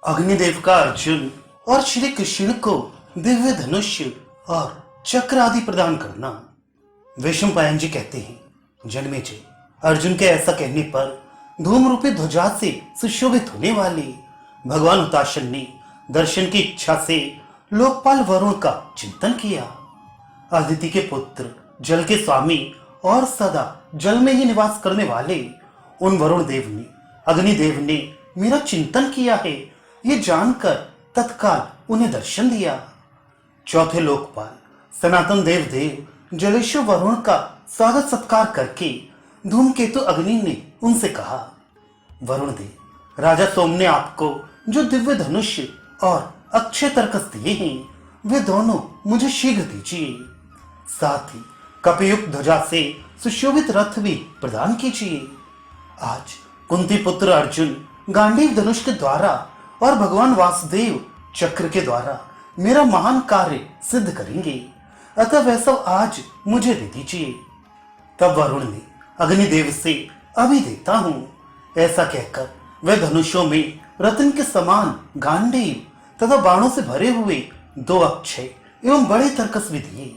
अग्निदेव का अर्जुन और श्री कृष्ण को दिव्य धनुष और चक्र आदि प्रदान करना। वैशंपायन जी कहते हैं, जन्मेजय, अर्जुन के ऐसा कहने पर धूम रूपी ध्वजा से सुशोभित होने वाले भगवान हुताशन ने दर्शन की इच्छा से लोकपाल वरुण का चिंतन किया। अदिति के पुत्र, जल के स्वामी और सदा जल में ही निवास करने वाले उन वरुण देव ने, अग्निदेव ने मेरा चिंतन किया है, ये जानकर तत्काल उन्हें दर्शन दिया। चौथे लोकपाल सनातन देव जलेश्वर वरुण का स्वागत सत्कार करके धूमकेतु अग्नि ने उनसे कहा, वरुण देव, राजा सोम ने आपको जो दिव्य धनुष और अक्षय तर्कस दिए हैं, वे दोनों मुझे शीघ्र दीजिए। साथ ही कपियुक्त ध्वजा से सुशोभित रथ भी प्रदान कीजिए। आज कुंती पुत्र अर्जुन गांडीव धनुष के द्वारा और भगवान वासुदेव चक्र के द्वारा मेरा महान कार्य सिद्ध करेंगे, अतः वह सब आज मुझे दे दीजिए। तब वरुण ने अग्निदेव से अभी देता हूं, ऐसा कहकर वह धनुषों में रत्न के समान गांडीव तथा बाणों से भरे हुए 2 अक्षय एवं बड़े तर्कस भी दिए।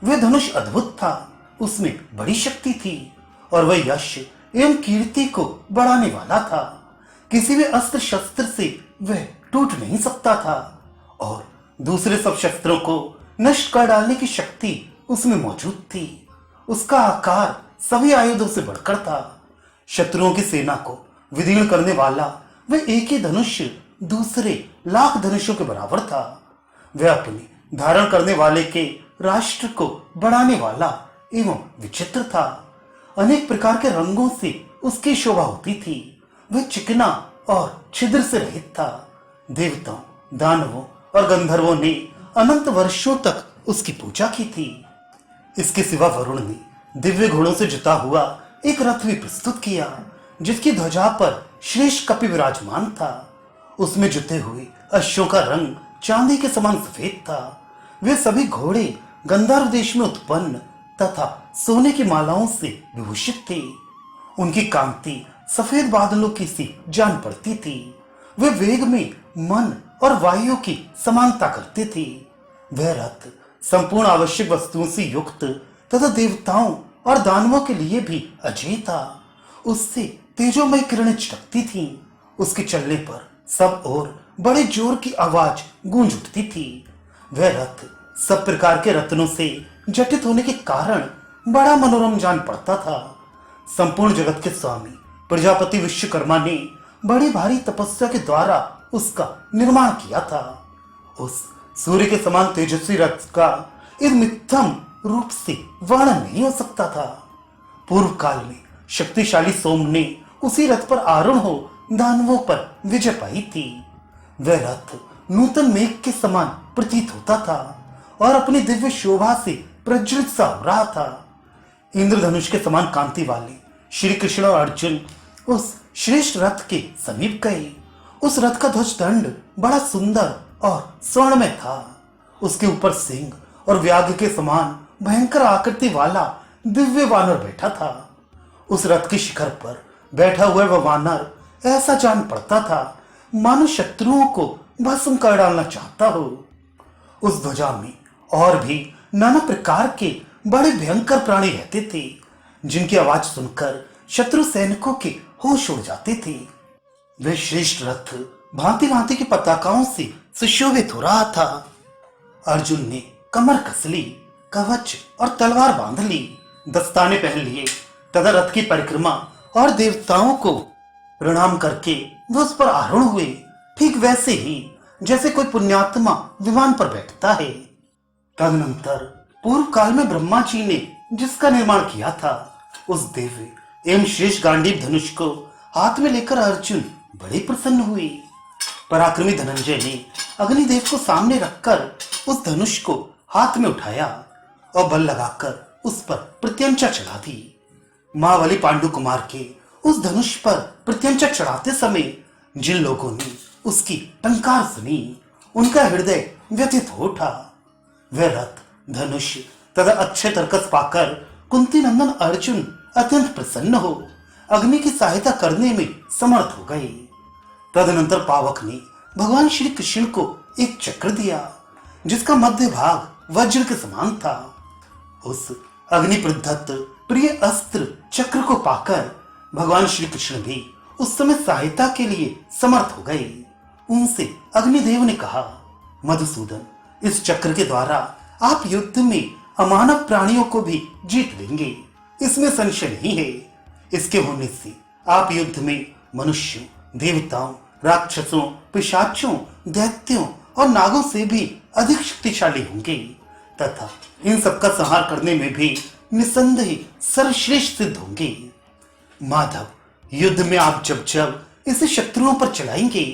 वह धनुष अद्भुत था, उसमें बड़ी शक्ति थी और वह यश एवं कीर्ति को बढ़ाने वाला था। किसी भी अस्त्र शस्त्र से वह टूट नहीं सकता था और दूसरे सब शस्त्रों को नष्ट कर डालने की शक्ति उसमें मौजूद थी। उसका आकार सभी आयुधों से बढ़कर था। शत्रुओं की सेना को विदीर्ण करने वाला वह एक ही धनुष दूसरे लाख धनुषों के बराबर था। वह अपने धारण करने वाले के राष्ट्र को बढ़ाने वाला एवं विचित्र था। अनेक प्रकार के रंगों से उसकी शोभा होती थी। वह चिकना और छिद्र से रहित था। देवताओं, दानवों और गंधर्वों ने अनंत वर्षों तक उसकी पूजा की थी। इसके सिवा वरुण ने दिव्य घोड़ों से जुता हुआ एक रथ भी प्रस्तुत किया, जिसकी ध्वजा पर श्रेष्ठ कपि विराजमान था। उसमें जुते हुए अश्वों का रंग चांदी के समान सफेद था। वे सभी घोड़े गंधर्व देश में उत्पन्न तथा सोने की मालाओं से विभूषित थे। उनकी कांति सफेद बादलों की सी जान पड़ती थी। वे वेग में मन और वायु की समानता करते थे। वह रथ संपूर्ण आवश्यक वस्तुओं से युक्त तथा देवताओं और दानवों के लिए भी अजय था। उससे तेजोमय किरणें चटकती थीं। उसके चलने पर सब ओर बड़े जोर की आवाज गूंज उठती थी। वह रथ सब प्रकार के रत्नों से जटित होने के कारण बड़ा मनोरम जान पड़ता था। संपूर्ण जगत के स्वामी प्रजापति विश्वकर्मा ने बड़ी भारी तपस्या के द्वारा उसका निर्माण किया था। उस सूर्य के समान तेजस्वी रथ का इस मिथ्यम रूप से वर्णन नहीं हो सकता था। पूर्व काल में शक्तिशाली सोम ने उसी रथ पर आरूढ़ हो दानवों पर विजय पाई थी। वह रथ नूतन मेघ के समान प्रतीत होता था और अपनी दिव्य शोभा से प्रज्वलित सा हो रहा था। इंद्रधनुष के समान कांति वाले श्री कृष्ण और अर्जुन उस श्रेष्ठ रथ के समीप गए। उस रथ का ध्वज दंड बड़ा सुंदर और स्वर्णमय था। उसके ऊपर सिंह और व्याघ्र के समान भयंकर आकृति वाला दिव्य वानर बैठा था। उस रथ के शिखर पर बैठा हुआ वह वानर ऐसा जान पड़ता था मानो शत्रुओं को भस्म कर डालना चाहता हो। उस ध्वजा में और भी नाना प्रकार के बड़े भयंकर प्राणी रहते थे, जिनकी आवाज सुनकर शत्रु सैनिकों के होश उड़ जाते थे। वह श्रेष्ठ रथ भांति भांति की पताकाओं से सुशोभित हो रहा था। अर्जुन ने कमर कस ली, कवच और तलवार बांध ली, दस्ताने पहन लिए तथा रथ की परिक्रमा और देवताओं को प्रणाम करके वे उस पर आरूढ़ हुए, ठीक वैसे ही जैसे कोई पुण्यात्मा विमान पर बैठता है। तदनंतर पूर्व काल में ब्रह्मा जी ने जिसका निर्माण किया था, उस दिव्य एवं श्रेष्ठ गांडीव धनुष को हाथ में लेकर अर्जुन बड़े प्रसन्न हुए। पराक्रमी धनंजय ने अग्निदेव को सामने रखकर उस धनुष को हाथ में उठाया और बल लगाकर उस पर प्रत्यंचा चढ़ा दी। महाबली पांडु कुमार के उस धनुष पर प्रत्यंचा चढ़ाते समय जिन लोगों ने उसकी टंकार सुनी, उनका हृदय व्यथित हो उठा। वह रथ, धनुष तथा अक्षय तर्कस पाकर कुंती नंदन अर्जुन अत्यंत प्रसन्न हो अग्नि की सहायता करने में समर्थ हो गए। तदनंतर पावक ने भगवान श्री कृष्ण को एक चक्र दिया जिसका मध्य भाग वज्र के समान था। उस अग्नि प्रदत्त प्रिय अस्त्र चक्र को पाकर भगवान श्री कृष्ण भी उस समय सहायता के लिए समर्थ हो गए। उनसे अग्निदेव ने कहा, मधुसूदन, इस चक्र के द्वारा आप युद्ध में अमानव प्राणियों को भी जीत लेंगे, इसमें संशय नहीं है। इसके होने से आप युद्ध में मनुष्यों, देवताओं, राक्षसों, पिशाचों, दैत्यों और नागों से भी अधिक शक्तिशाली होंगे तथा इन सबका संहार करने में भी निसंदेह सर्वश्रेष्ठ सिद्ध होंगे। माधव, युद्ध में आप जब जब इसे शत्रुओं पर चलाएंगे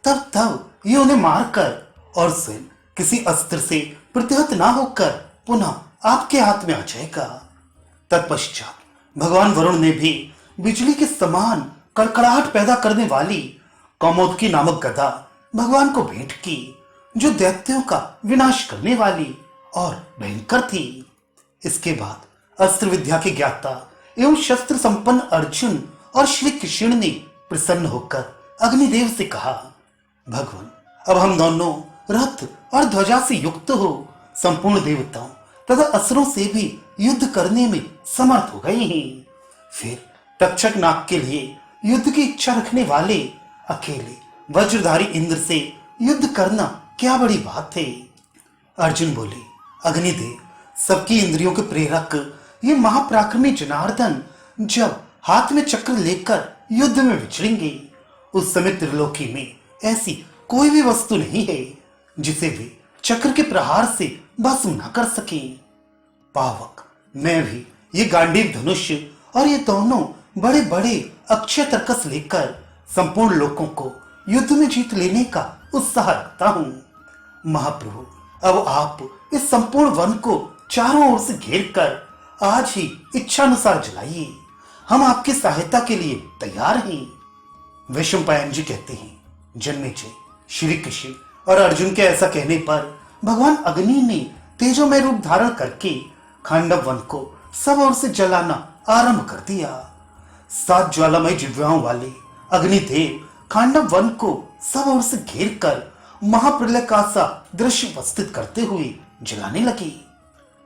तब तब ये उन्हें मारकर और स्वयं किसी अस्त्र से प्रतिहत ना होकर पुनः आपके हाथ में आ जाएगा। तत्पश्चात भगवान वरुण ने भी बिजली के समान कड़कड़ाहट पैदा करने वाली कौमोदकी नामक गदा भगवान को भेंट की, जो दैत्यों का विनाश करने वाली और भयंकर थी। इसके बाद अस्त्र विद्या के ज्ञाता एवं शस्त्र संपन्न अर्जुन और श्री कृष्ण ने प्रसन्न होकर अग्निदेव से कहा, भगवान, अब हम दोनों रथ और ध्वजा से युक्त हो संपूर्ण देवताओं तथा असुरों से भी युद्ध करने में समर्थ हो गए हैं। फिर तक्षक नाग के लिए युद्ध की इच्छा रखने वाले अकेले वज्रधारी इंद्र से युद्ध करना क्या बड़ी बात है। अर्जुन बोले, अग्निदेव, सबकी इंद्रियों के प्रेरक ये महापराक्रमी जनार्दन जब हाथ में चक्र लेकर युद्ध में विचरेंगे उस समय त्रिलोकी में ऐसी कोई भी वस्तु नहीं है जिसे वे चक्र के प्रहार से भस्म न कर सके। पावक, मैं भी ये गांडीव धनुष और ये दोनों बड़े बड़े अक्षय तर्कस लेकर संपूर्ण लोकों को युद्ध में जीत लेने का उत्साह रखता हूं। महाप्रभु, अब आप इस संपूर्ण वन को चारों ओर से घेर कर आज ही इच्छानुसार जलाइए, हम आपकी सहायता के लिए तैयार हैं। वैशंपायन जी कहते हैं, जन्मेजय, श्री कृष्ण और अर्जुन के ऐसा कहने पर भगवान अग्नि ने तेजोमय रूप धारण करके खांडव वन को सब ओर से जलाना आरंभ कर दिया। 7 ज्वालामय जिह्वाओं वाले अग्निदेव खांडव वन को सब ओर से घेर कर महाप्रलय का सा दृश्य उपस्थित करते हुए जलाने लगे।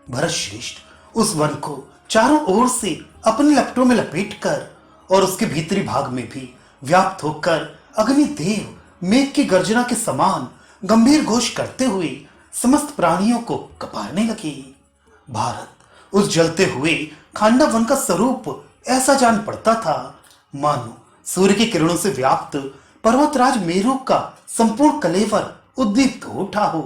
भरत श्रेष्ठ उस वन को चारों ओर से अपने लपटों में लपेटकर और उसके भीतरी भाग में भी व्याप्त होकर अग्निदेव मेघ की गर्जना के समान गंभीर घोष करते हुए समस्त प्राणियों को कपारने लगे। भारत उस जलते हुए खांडव वन का स्वरूप ऐसा जान पड़ता था मानो सूर्य की किरणों से व्याप्त पर्वतराज मेरू का संपूर्ण कलेवर उद्दीप्त हो उठा हो।